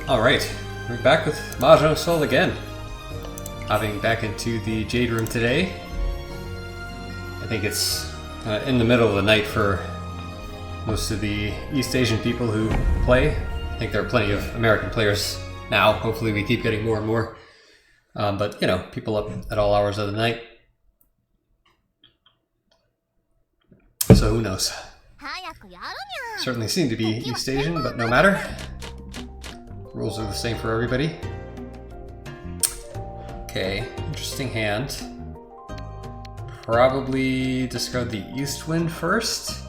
Alright, we're back with Mahjong Soul again. Hopping back into the Jade Room today. I think it's in the middle of the night for most of the East Asian people who play. I think there are plenty of American players now. Hopefully we keep getting more and more. But, you know, people up at all hours of the night. So who knows? Certainly seem to be East Asian, but no matter. Rules are the same for everybody. Okay, interesting hand. Probably discard the East Wind first.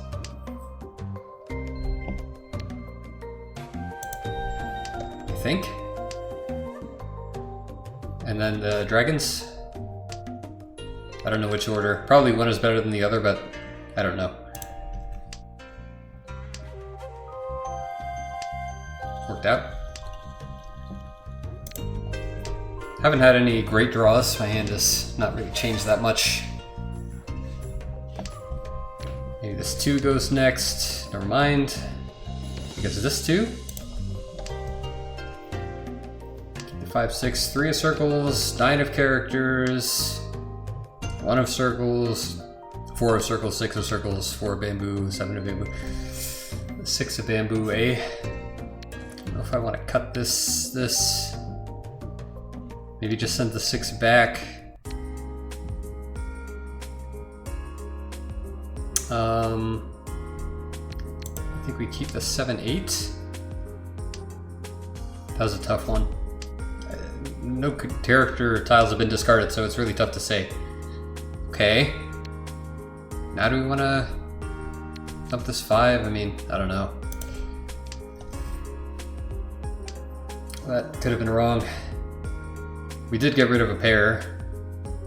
I think. And then the dragons. I don't know which order. Probably one is better than the other, but I don't know. Worked out. Haven't had any great draws. My hand has not really changed that much. Maybe this 2 goes next. Never mind. Because of this 2. 5, 6, 3 of circles, 9 of characters, 1 of circles, 4 of circles, 6 of circles, 4 of bamboo, 7 of bamboo, 6 of bamboo, I don't know if I want to cut this. Maybe just send the 6 back. I think we keep the 7, 8. That was a tough one. No character tiles have been discarded, so it's really tough to say. Okay. Now do we want to dump this 5? I mean, I don't know. That could have been wrong. We did get rid of a pair,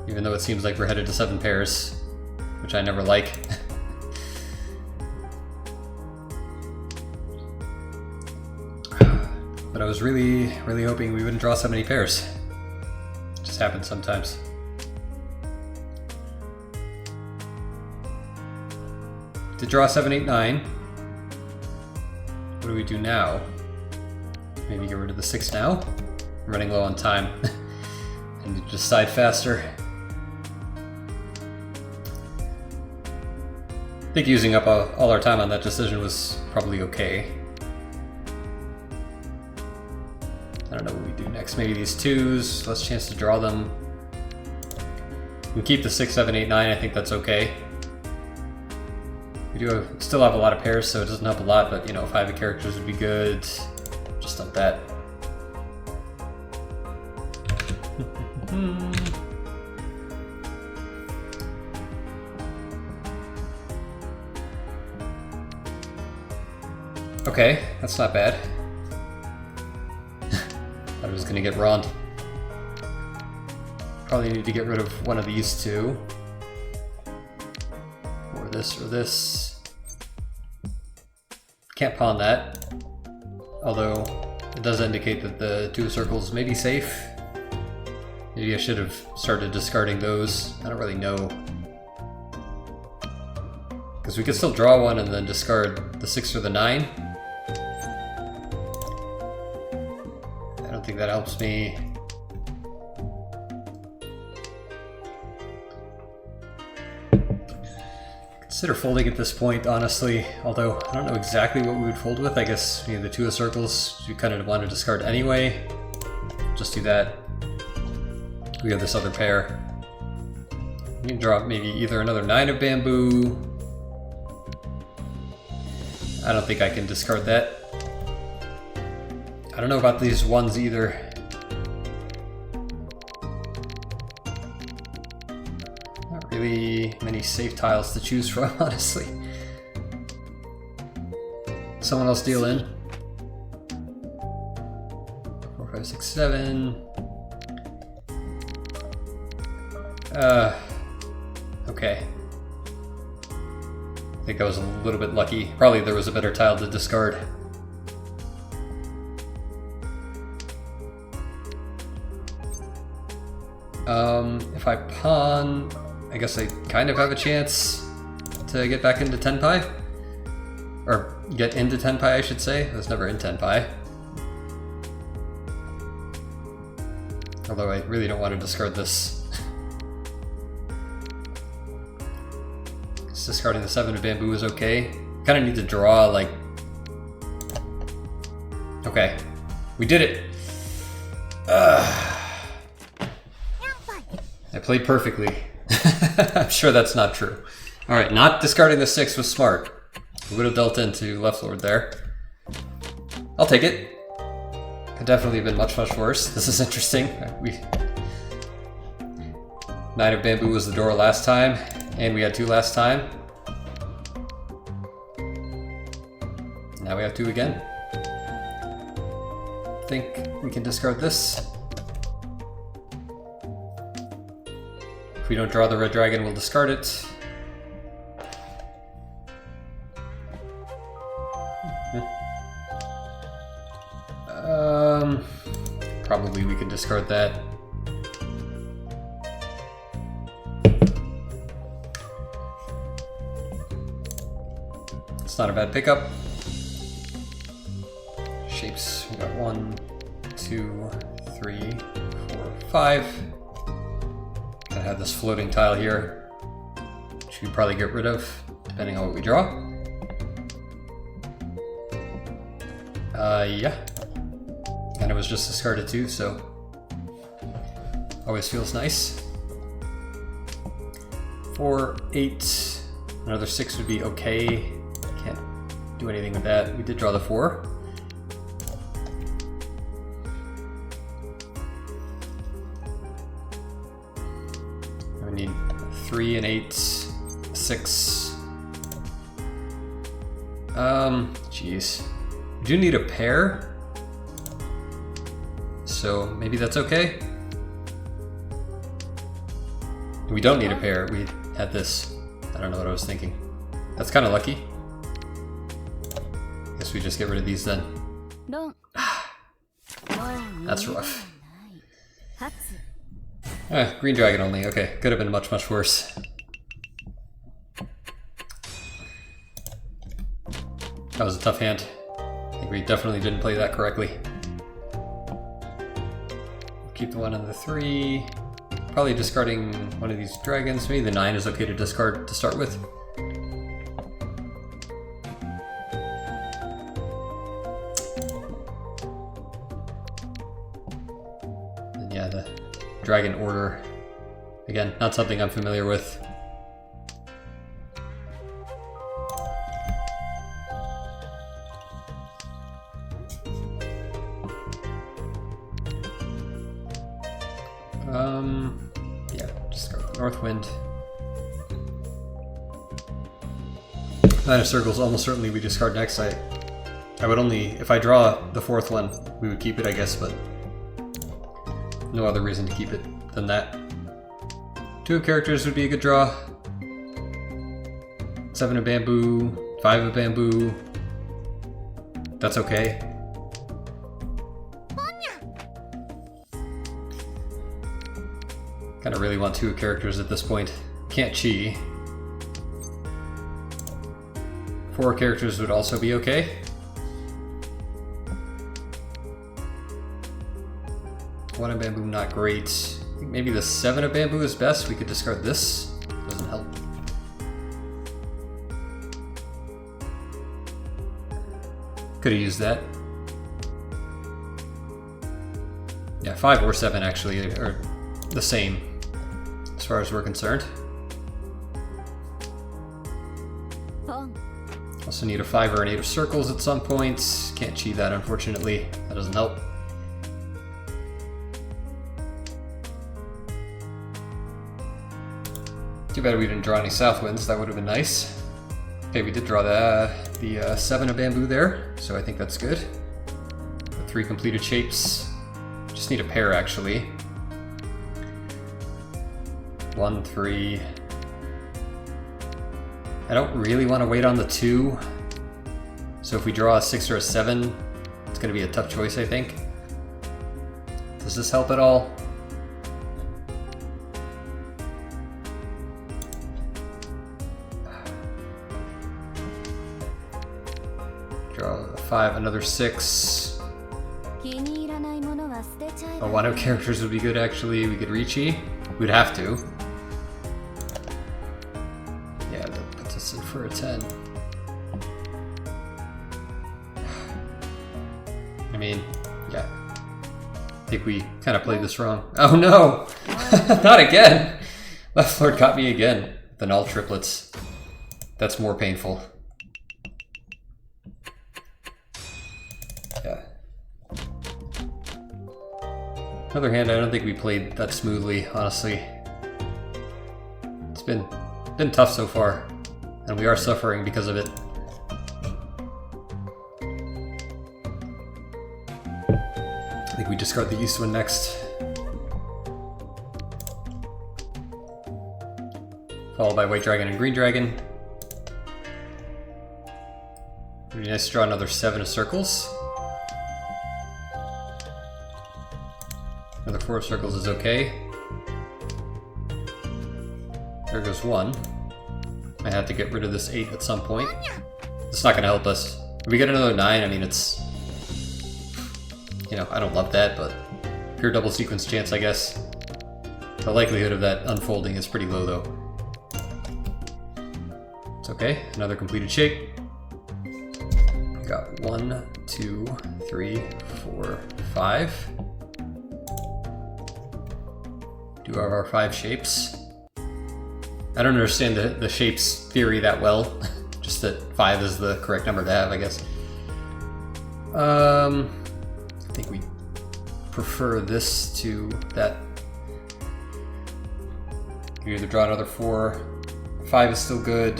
even though it seems like we're headed to 7 pairs, which I never like. But I was really hoping we wouldn't draw so many pairs. It just happens sometimes. To draw 7, 8, 9. What do we do now? Maybe get rid of the 6 now? I'm running low on time. I need to decide faster. I think using up all our time on that decision was probably okay. I don't know what we do next. Maybe these 2s, less chance to draw them. We can keep the 6, 7, 8, 9. I think that's okay. We still have a lot of pairs, so it doesn't help a lot, but you know, 5 of characters would be good. Just dump that. Okay, that's not bad. I was gonna get Rond. Probably need to get rid of one of these 2. Or this. Can't pawn that. Although, it does indicate that the 2 circles may be safe. Maybe I should have started discarding those. I don't really know. Because we could still draw one and then discard the 6 or the 9. I don't think that helps me. Consider folding at this point, honestly. Although, I don't know exactly what we would fold with. I guess, you know, the 2 of circles, we kind of want to discard anyway. Just do that. We have this other pair. We can draw maybe either another 9 of bamboo. I don't think I can discard that. I don't know about these 1s either. Not really many safe tiles to choose from, honestly. Someone else deal in. 4, 5, 6, 7. Okay. I think I was a little bit lucky. Probably there was a better tile to discard. If I pawn, I guess I kind of have a chance to get back into Tenpai. Or get into Tenpai, I should say. I was never in Tenpai. Although I really don't want to discard this. Just discarding the 7 of bamboo is okay. Kind of need to draw, like... Okay. We did it! I played perfectly. I'm sure that's not true. Alright, not discarding the 6 was smart. We would have dealt into Left Lord there. I'll take it. Could definitely have been much, much worse. This is interesting. 9 of bamboo was the door last time, and we had 2 last time. Now we have 2 again. I think we can discard this. If we don't draw the red dragon, we'll discard it. Probably we can discard that. It's not a bad pickup. Shapes, we got 1, 2, 3, 4, 5. Gonna have this floating tile here, which we can probably get rid of, depending on what we draw. Yeah. And it was just discarded too, so always feels nice. 4, 8, another 6 would be okay. Can't do anything with that. We did draw the 4. We need 3 and 8, 6. Jeez. We do need a pair. So maybe that's okay. We don't need a pair. We had this. I don't know what I was thinking. That's kind of lucky. Guess we just get rid of these then. That's rough. Green dragon only. Okay, could have been much, much worse. That was a tough hand. I think we definitely didn't play that correctly. Keep the 1 and the 3. Probably discarding one of these dragons. Maybe the 9 is okay to discard to start with. And yeah, the dragon order. Again, not something I'm familiar with. Yeah, discard the North Wind. 9 of circles, almost certainly we discard next. I would only, if I draw the 4th one, we would keep it, I guess, but no other reason to keep it than that. 2 of characters would be a good draw. 7 of bamboo, 5 of bamboo. That's okay. Kinda really want 2 characters at this point. Can't chi. 4 characters would also be okay. One of bamboo, not great. I think maybe the 7 of bamboo is best. We could discard this. Doesn't help. Could have used that. Yeah, 5 or 7 actually are the same as far as we're concerned. Also need a 5 or an 8 of circles at some point. Can't cheat that, unfortunately. That doesn't help. Too bad we didn't draw any south winds. That would have been nice. Okay, we did draw the 7 of bamboo there, so I think that's good. The 3 completed shapes. Just need a pair, actually. 1, 3. I don't really want to wait on the 2. So if we draw a 6 or a 7, it's going to be a tough choice, I think. Does this help at all? Draw a 5, another 6. Oh, one of characters would be good actually. We could Riichi. We'd have to. Yeah, that puts us in for a 10. I mean, yeah. I think we kind of played this wrong. Oh no! Not again! Left Lord got me again. The null triplets. That's more painful. Yeah. On the other hand, I don't think we played that smoothly, honestly. It's been tough so far, and we are suffering because of it. I think we discard the East one next. Followed by White Dragon and Green Dragon. Would be nice to draw another 7 of circles. Another 4 of circles is okay. There goes 1. I have to get rid of this 8 at some point. It's not going to help us. If we get another 9, I mean, it's... You know, I don't love that, but pure double sequence chance, I guess. The likelihood of that unfolding is pretty low, though. It's okay. Another completed shape. We got 1, 2, 3, 4, 5. Do have our 5 shapes. I don't understand the shapes theory that well. Just that 5 is the correct number to have, I guess. I think we prefer this to that. You either draw another 4. 5 is still good.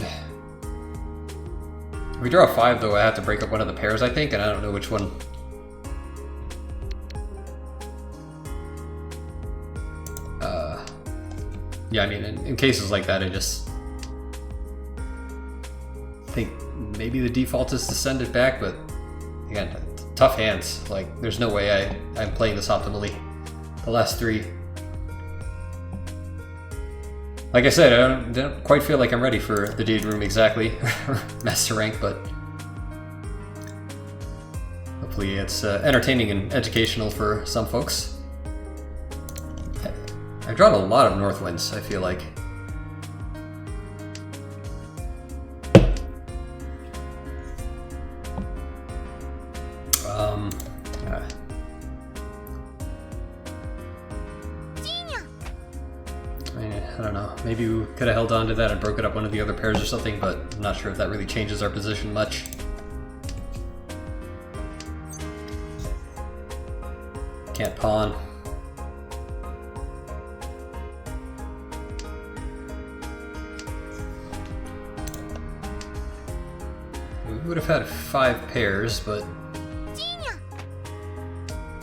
If we draw a 5, though, I have to break up one of the pairs, I think, and I don't know which one. Yeah, I mean, in cases like that, I just think maybe the default is to send it back, but again, tough hands. Like, there's no way I'm playing this optimally. The last 3. Like I said, I don't quite feel like I'm ready for the Jade Room exactly, or Master Rank, but hopefully it's entertaining and educational for some folks. I've drawn a lot of Northwinds, I feel like. I don't know, maybe we could have held on to that and broken up one of the other pairs or something, but I'm not sure if that really changes our position much. Can't pawn. We would have had 5 pairs, but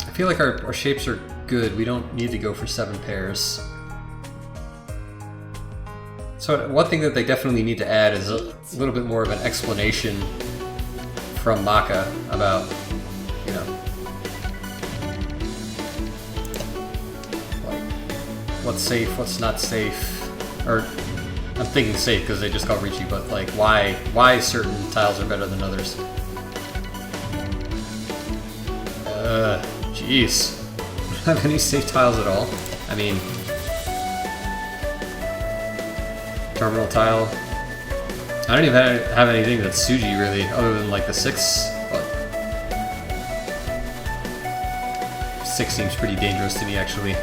I feel like our shapes are good. We don't need to go for 7 pairs. So one thing that they definitely need to add is a little bit more of an explanation from Maka about, you know, like what's safe, what's not safe, or I'm thinking safe because they just call Riichi, but like why certain tiles are better than others. Jeez, don't have any safe tiles at all. I mean. Terminal tile. I don't even have anything that's Suji really, other than like the 6. But 6 seems pretty dangerous to me actually.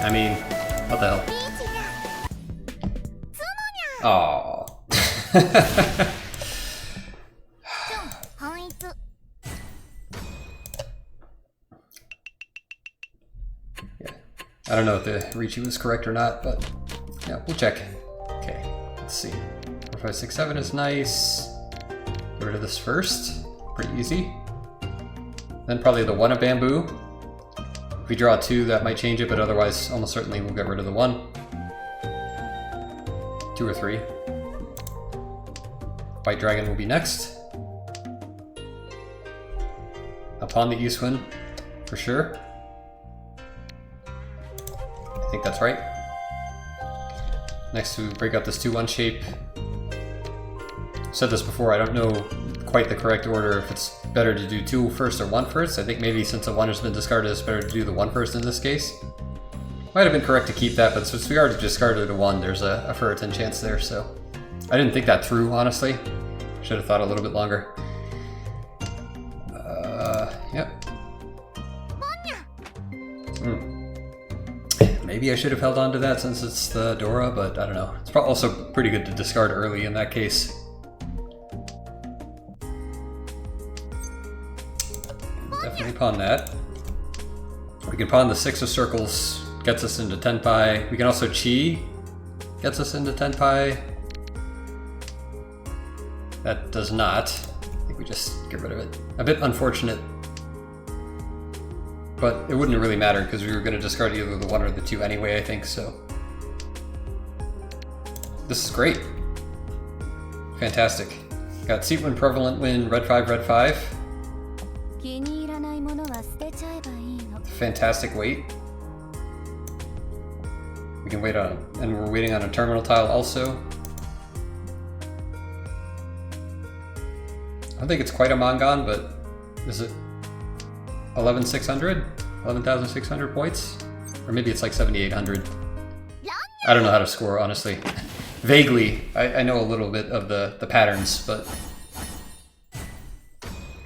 I mean, what the hell? Aww. I don't know if the Riichi was correct or not, but yeah, we'll check. Okay, let's see. 4, 5, 6, 7 is nice. Get rid of this first. Pretty easy. Then probably the 1 of bamboo. If we draw 2, that might change it, but otherwise, almost certainly we'll get rid of the 1. 2 or 3. White Dragon will be next. Upon the East Wind, for sure. I think that's right. Next we break up this 2-1 shape. said this before, I don't know quite the correct order, if it's better to do 2 first or 1 first. I think maybe since a 1 has been discarded, it's better to do the 1 first in this case. Might have been correct to keep that, but since we already discarded a 1, there's a Furitan chance there, so... I didn't think that through, honestly. Should have thought a little bit longer. Yep. Maybe I should have held on to that since it's the Dora, but I don't know. It's also pretty good to discard early in that case. Definitely pawn that. We can pawn the 6 of circles, gets us into Tenpai. We can also Chi, gets us into Tenpai. That does not. I think we just get rid of it. A bit unfortunate. But it wouldn't really matter because we were going to discard either the 1 or the 2 anyway, I think, so. This is great. Fantastic. Got Seat Win, Prevalent Win, red 5, red 5. Fantastic wait. We can wait on, and we're waiting on a terminal tile also. I don't think it's quite a Mangan, but is it 11,600? 11,600 points? Or maybe it's like 7,800. I don't know how to score, honestly. Vaguely, I know a little bit of the patterns, but...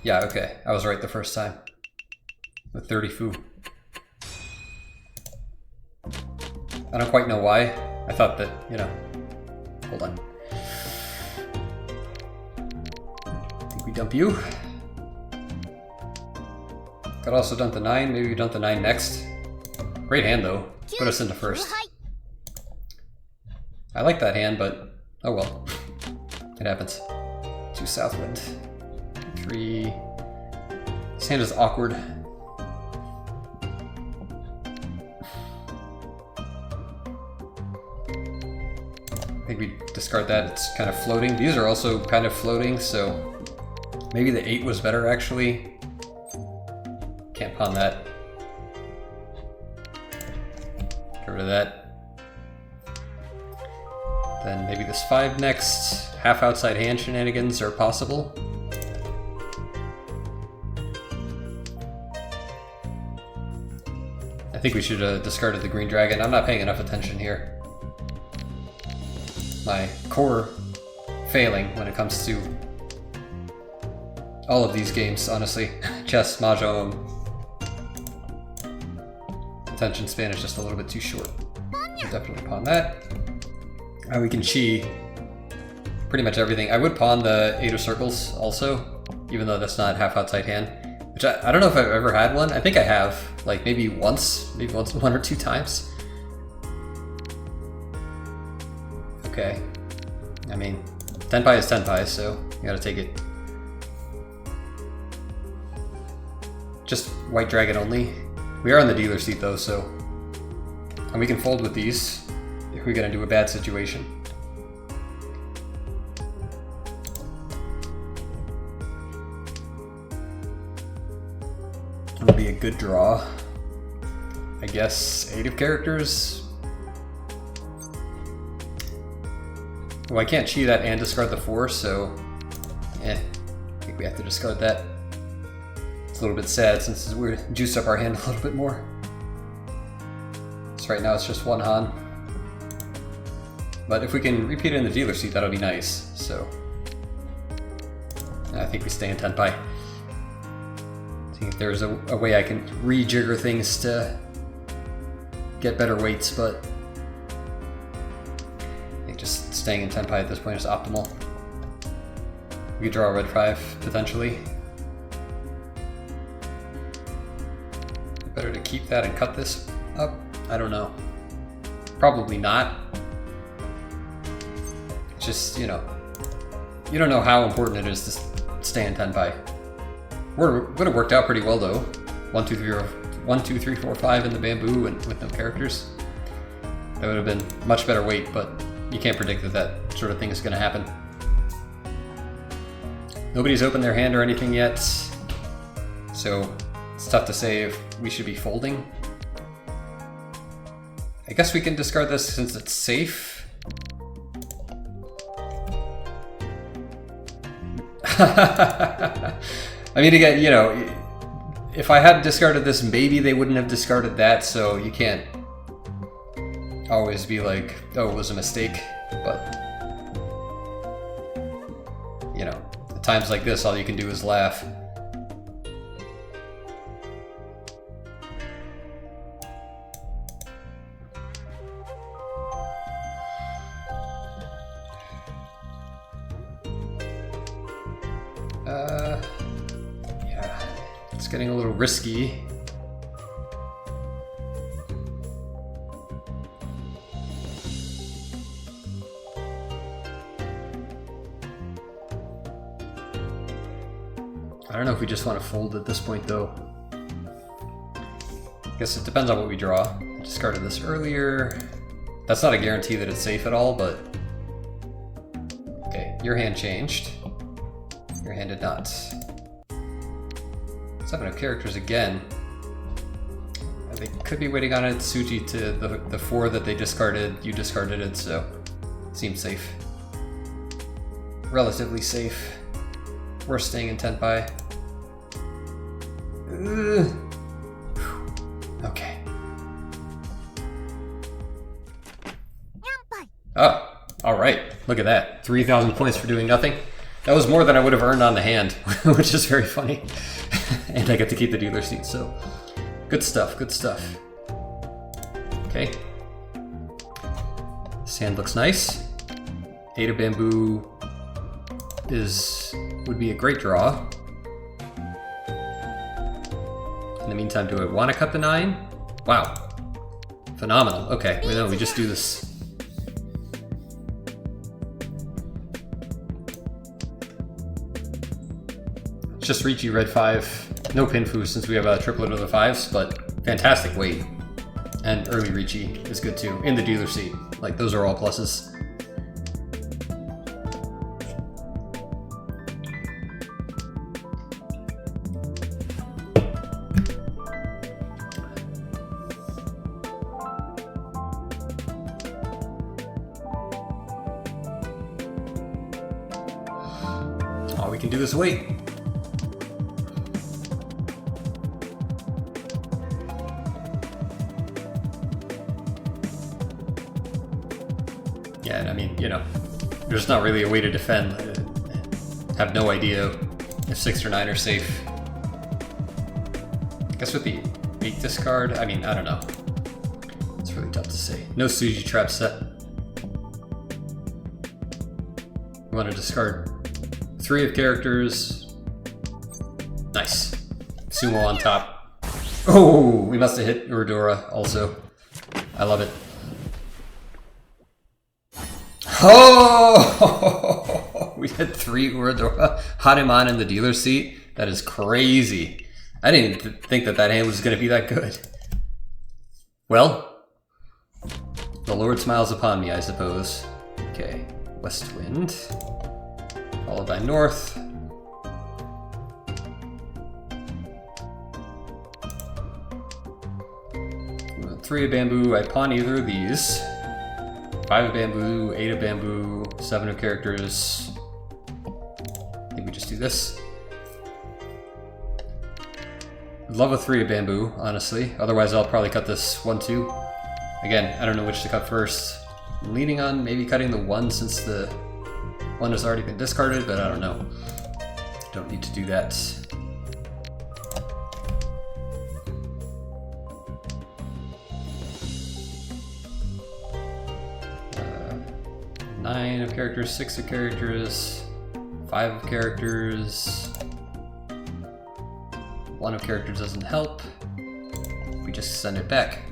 Yeah, okay, I was right the first time. With 30 Fu. I don't quite know why. I thought that, you know... Hold on. I think we dump you. Could also dump the 9, maybe we dump the 9 next. Great hand though, put us into first. I like that hand, but oh well. It happens. 2 Southwind. 3. This hand is awkward. I think we discard that, it's kind of floating. These are also kind of floating, so maybe the 8 was better actually. Can't pawn that. Get rid of that. Then maybe this 5 next. Half outside hand shenanigans are possible. I think we should have discarded the green dragon. I'm not paying enough attention here. My core failing when it comes to all of these games, honestly. Chess, Mahjong. Attention span is just a little bit too short. We'll definitely pawn that. We can Chi pretty much everything. I would pawn the 8 of circles also, even though that's not half outside hand. Which I don't know if I've ever had one. I think I have, like maybe once, 1 or 2 times. Okay. I mean, Tenpai is Tenpai, so you gotta take it. Just white dragon only. We are on the dealer seat though, so... And we can fold with these if we get into a bad situation. It'll be a good draw. I guess 8 of characters. Well, I can't Chi that and discard the 4, so... I think we have to discard that. It's a little bit sad since we're juiced up our hand a little bit more. So right now it's just 1 Han. But if we can repeat it in the dealer seat, that'll be nice, so... I think we stay in Tenpai. I think there's a way I can rejigger things to get better weights, but... I think just staying in Tenpai at this point is optimal. We could draw a red 5, potentially. Better to keep that and cut this up? I don't know. Probably not. It's just, you know, you don't know how important it is to stay in Tenpai. Would have worked out pretty well though. 1, 2, 3, 4, 5 in the bamboo and with no characters. That would have been much better weight, but you can't predict that that sort of thing is going to happen. Nobody's opened their hand or anything yet, so it's tough to say if we should be folding. I guess we can discard this since it's safe. I mean, again, you know, if I had discarded this, maybe they wouldn't have discarded that, so you can't always be like, oh, it was a mistake. But, you know, at times like this, all you can do is laugh. Yeah, it's getting a little risky. I don't know if we just want to fold at this point, though. I guess it depends on what we draw. I discarded this earlier. That's not a guarantee that it's safe at all, but... Okay, your hand changed. Your hand did not. 7 of characters again. They could be waiting on it. Tsuji to the 4 that they discarded. You discarded it, so seems safe. Relatively safe. We're staying in Tenpai. Okay. Oh, alright. Look at that. 3,000 points for doing nothing. That was more than I would have earned on the hand, which is very funny. And I get to keep the dealer seat, so good stuff, good stuff. Okay. This hand looks nice. 8 of bamboo would be a great draw. In the meantime, do I want to cut the 9? Wow. Phenomenal. Okay, well, no, we just do this. Just Riichi red 5. No Pinfu since we have a triplet of the 5s, but fantastic weight. And early Riichi is good too. In the dealer seat. Like, those are all pluses. All we can do is wait. Yeah, and I mean, you know, there's not really a way to defend. I have no idea if 6 or 9 are safe. I guess with the 8 discard, I mean, I don't know. It's really tough to say. No Tsuji trap set. We want to discard 3 of characters. Nice. Sumo on top. Oh, we must have hit Uradora also. I love it. Oh! We had 3 Uradora. Hanuman in the dealer seat. That is crazy. I didn't even think that hand was going to be that good. Well, the Lord smiles upon me, I suppose. Okay, west wind. Followed by north. With 3 of bamboo, I pawn either of these. 5 of bamboo, 8 of bamboo, 7 of characters. I think we just do this. Love a 3 of bamboo, honestly. Otherwise, I'll probably cut this 1, 2. Again, I don't know which to cut first. I'm leaning on maybe cutting the 1 since the 1 has already been discarded, but I don't know. Don't need to do that. Nine of characters, 6 of characters, 5 of characters. 1 of characters doesn't help. We just send it back.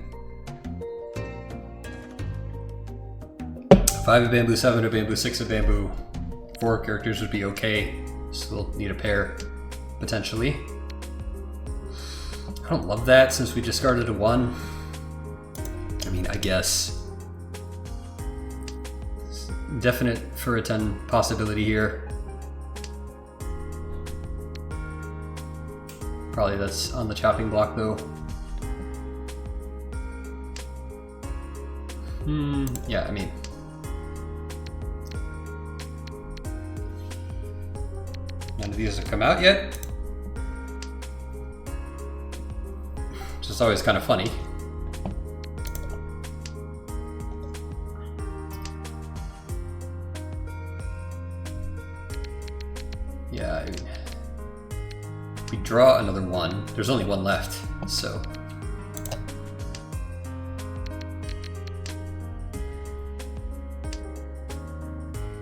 5 of bamboo, 7 of bamboo, 6 of bamboo. 4 characters would be okay. Still need a pair, potentially. I don't love that since we discarded a 1. I mean, I guess. It's definite for a 10 possibility here. Probably that's on the chopping block though. Yeah, I mean. None of these have come out yet. Which is always kind of funny. Yeah, if we draw another one, there's only one left, so.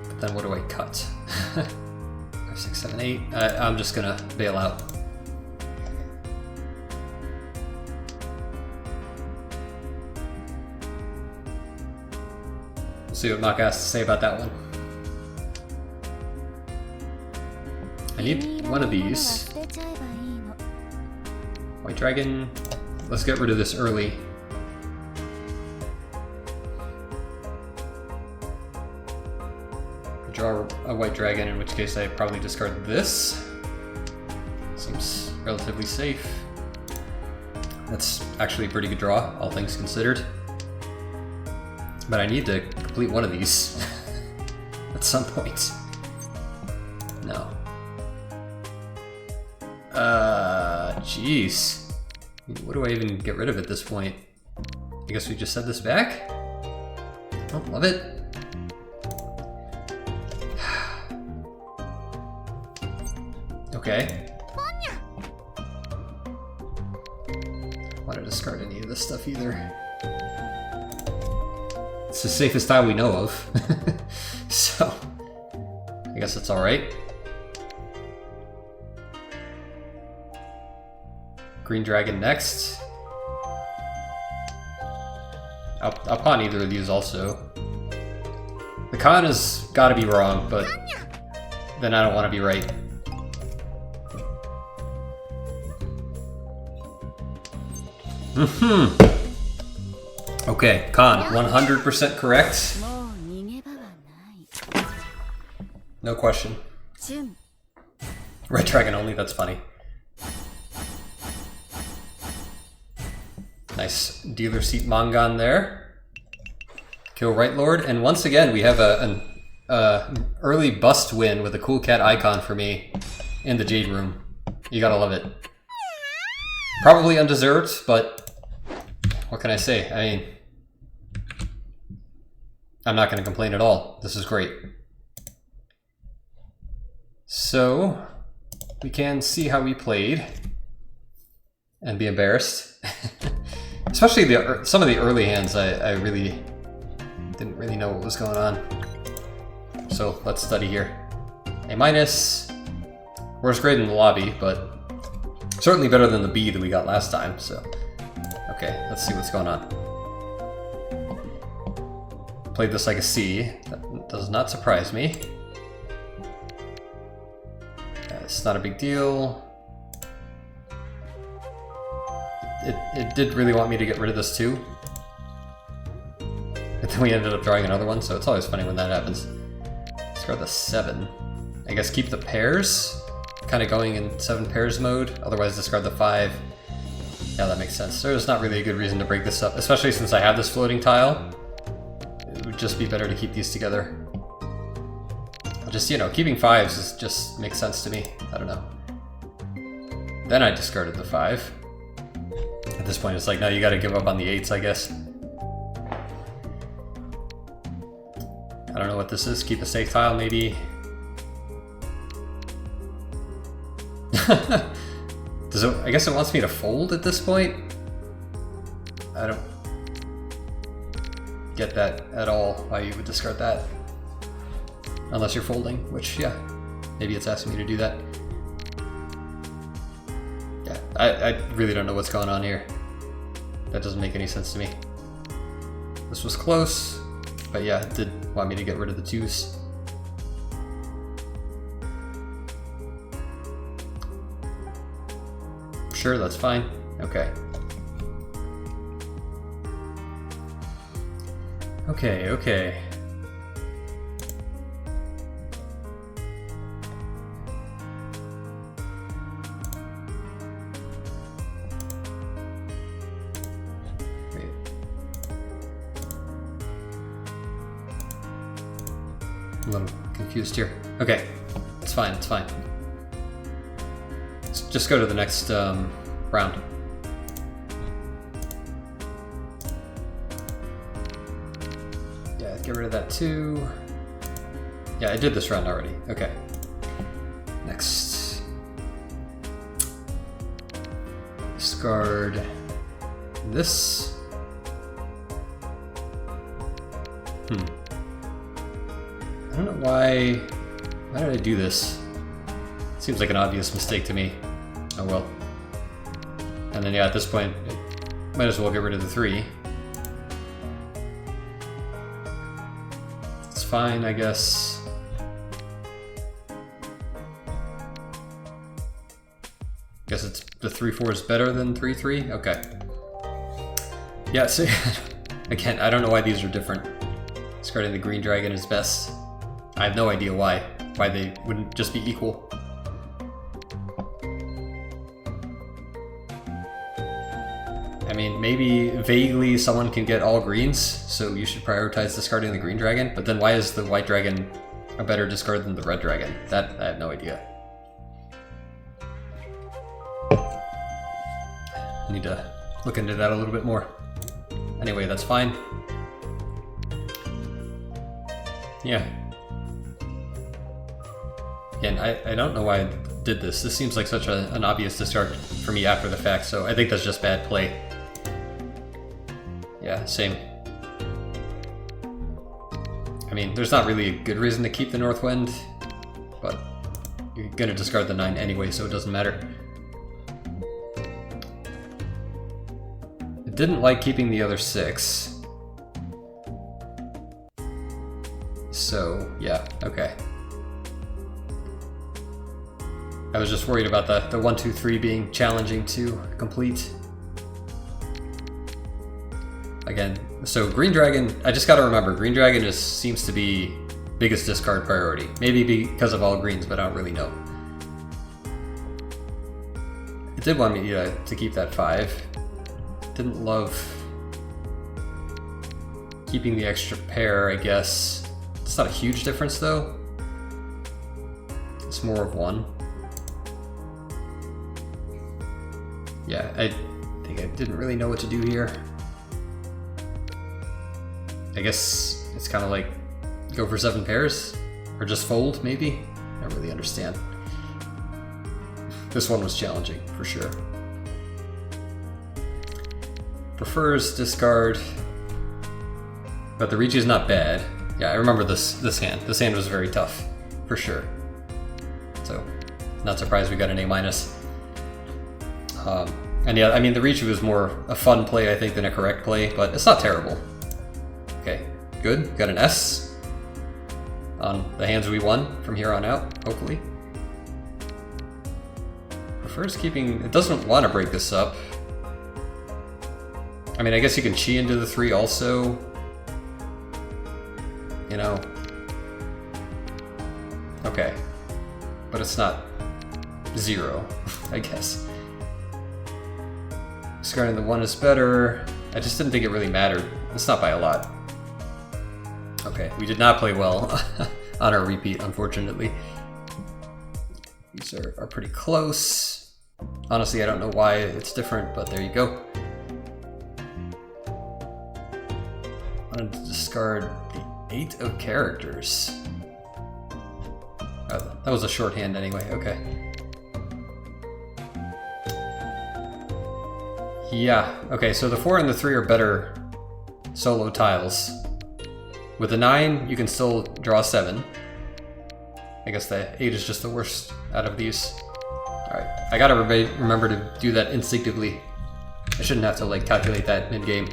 But then what do I cut? 5, 6, 7, 8. I'm just gonna bail out. We'll see what Maka has to say about that one. I need one of these. White dragon. Let's get rid of this early. Draw a white dragon, in which case I probably discard this. Seems relatively safe. That's actually a pretty good draw, all things considered. But I need to complete one of these at some point. No. Jeez. What do I even get rid of at this point? I guess we just set this back? Oh, love it. Okay. Don't want to discard any of this stuff either. It's the safest tile we know of. So, I guess that's alright. Green dragon next. I'll pawn either of these also. The con has got to be wrong, but then I don't want to be right. Okay, con, 100% correct. No question. Red dragon only, that's funny. Nice dealer seat Mangan there. Kill Right Lord, and once again we have an early bust win with a cool cat icon for me in the Jade Room. You gotta love it. Probably undeserved, but what can I say? I mean, I'm not gonna complain at all. This is great. So, we can see how we played and be embarrassed. Especially some of the early hands, I really didn't really know what was going on. So let's study here. A minus. Worst grade in the lobby, but certainly better than the B that we got last time. So, okay, let's see what's going on. Played this like a C. That does not surprise me. It's not a big deal. It did really want me to get rid of this too. But then we ended up drawing another one, so it's always funny when that happens. Discard the 7. I guess keep the pairs. Kind of going in 7 pairs mode. Otherwise discard the 5. Yeah, that makes sense. There's not really a good reason to break this up, especially since I have this floating tile. It would just be better to keep these together. Just, you know, keeping 5s just makes sense to me. I don't know. Then I discarded the 5. At this point, it's like, now you gotta give up on the 8s, I guess. I don't know what this is. Keep a safe tile, maybe. Does it, I guess it wants me to fold at this point? I don't get that at all, why you would discard that. Unless you're folding, which, yeah, maybe it's asking me to do that. Yeah, I really don't know what's going on here. That doesn't make any sense to me. This was close, but yeah, it did want me to get rid of the 2s. Sure, that's fine. Okay. Okay. I'm a little confused here. Okay, it's fine, it's fine. Let's just go to the next round. Yeah, get rid of that too. Yeah, I did this round already. Okay. Next. Discard this. I don't know why did I do this? Seems like an obvious mistake to me. Oh well. And then yeah, at this point, might as well get rid of the 3. It's fine, I guess. Guess it's the 3-4 is better than 3-3? Okay. Yeah, so again, I don't know why these are different. Discarding the green dragon is best. I have no idea why they wouldn't just be equal. I mean, maybe vaguely someone can get all greens, so you should prioritize discarding the green dragon, but then why is the white dragon a better discard than the red dragon? That, I have no idea. I need to look into that a little bit more. Anyway, that's fine. Yeah. Again, I don't know why I did this. This seems like such an obvious discard for me after the fact, so I think that's just bad play. Yeah, same. I mean, there's not really a good reason to keep the North Wind, but you're gonna discard the 9 anyway, so it doesn't matter. I didn't like keeping the other 6. So, yeah, okay. I was just worried about the 1, 2, 3 being challenging to complete. Again, so Green Dragon, I just gotta remember, Green Dragon just seems to be biggest discard priority. Maybe because of all greens, but I don't really know. It did want me to keep that 5. Didn't love keeping the extra pair, I guess. It's not a huge difference though. It's more of 1. Yeah, I think I didn't really know what to do here. I guess it's kind of like go for 7 pairs? Or just fold, maybe? I don't really understand. This one was challenging, for sure. Prefers discard. But the Riichi is not bad. Yeah, I remember this hand. This hand was very tough, for sure. So, not surprised we got an A-. And yeah, I mean, the Riichi was more a fun play, I think, than a correct play, but it's not terrible. Okay, good. Got an S on the hands we won from here on out, hopefully. Prefers keeping... It doesn't want to break this up. I mean, I guess you can chi into the 3 also. You know. Okay. But it's not 0, I guess. Discarding the 1 is better. I just didn't think it really mattered. It's not by a lot. Okay, we did not play well on our repeat, unfortunately. These are pretty close. Honestly, I don't know why it's different, but there you go. I wanted to discard the 8 of characters. Oh, that was a shorthand anyway, okay. Yeah, okay, so the 4 and the 3 are better solo tiles. With the 9, you can still draw 7. I guess the 8 is just the worst out of these. Alright, I gotta remember to do that instinctively. I shouldn't have to like calculate that mid-game.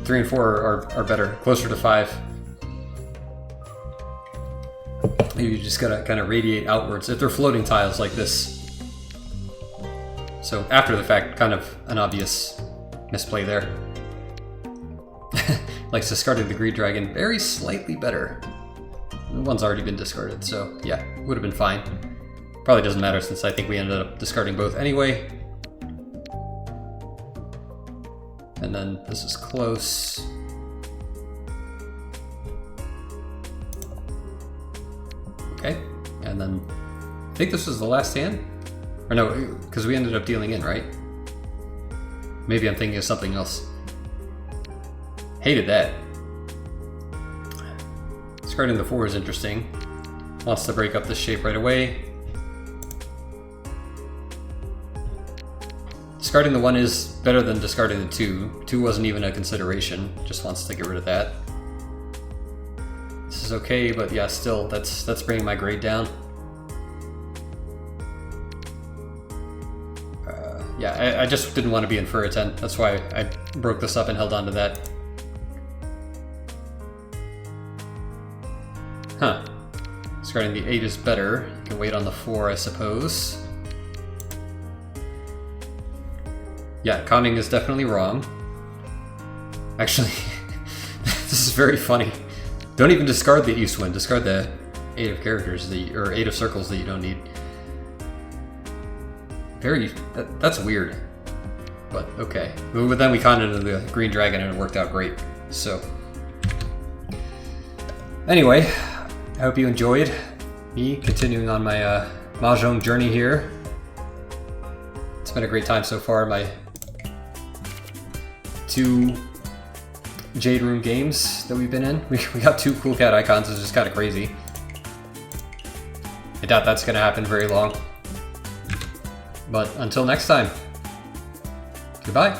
3 and 4 are better, closer to 5. Maybe you just gotta kind of radiate outwards if they're floating tiles like this. So after the fact, kind of an obvious misplay there. Likes discarding the Green Dragon very slightly better. The one's already been discarded, so yeah, would have been fine. Probably doesn't matter since I think we ended up discarding both anyway. And then this is close. Okay, and then I think this was the last hand. Or no, because we ended up dealing in, right? Maybe I'm thinking of something else. Hated that. Discarding the 4 is interesting. Wants to break up the shape right away. Discarding the 1 is better than discarding the 2. 2 wasn't even a consideration. Just wants to get rid of that. This is okay, but yeah, still, that's bringing my grade down. Yeah, I just didn't want to be in for a 10. That's why I broke this up and held on to that. Huh. Discarding the 8 is better. You can wait on the 4, I suppose. Yeah, conning is definitely wrong. Actually, this is very funny. Don't even discard the East Wind. Discard the 8 of characters, or 8 of circles that you don't need. That's weird. But okay. But then we conned into the green dragon and it worked out great. So anyway, I hope you enjoyed me continuing on my Mahjong journey here. It's been a great time so far. My 2 Jade Room games that we've been in. We got 2 cool cat icons, it's just kind of crazy. I doubt that's going to happen very long. But until next time, goodbye.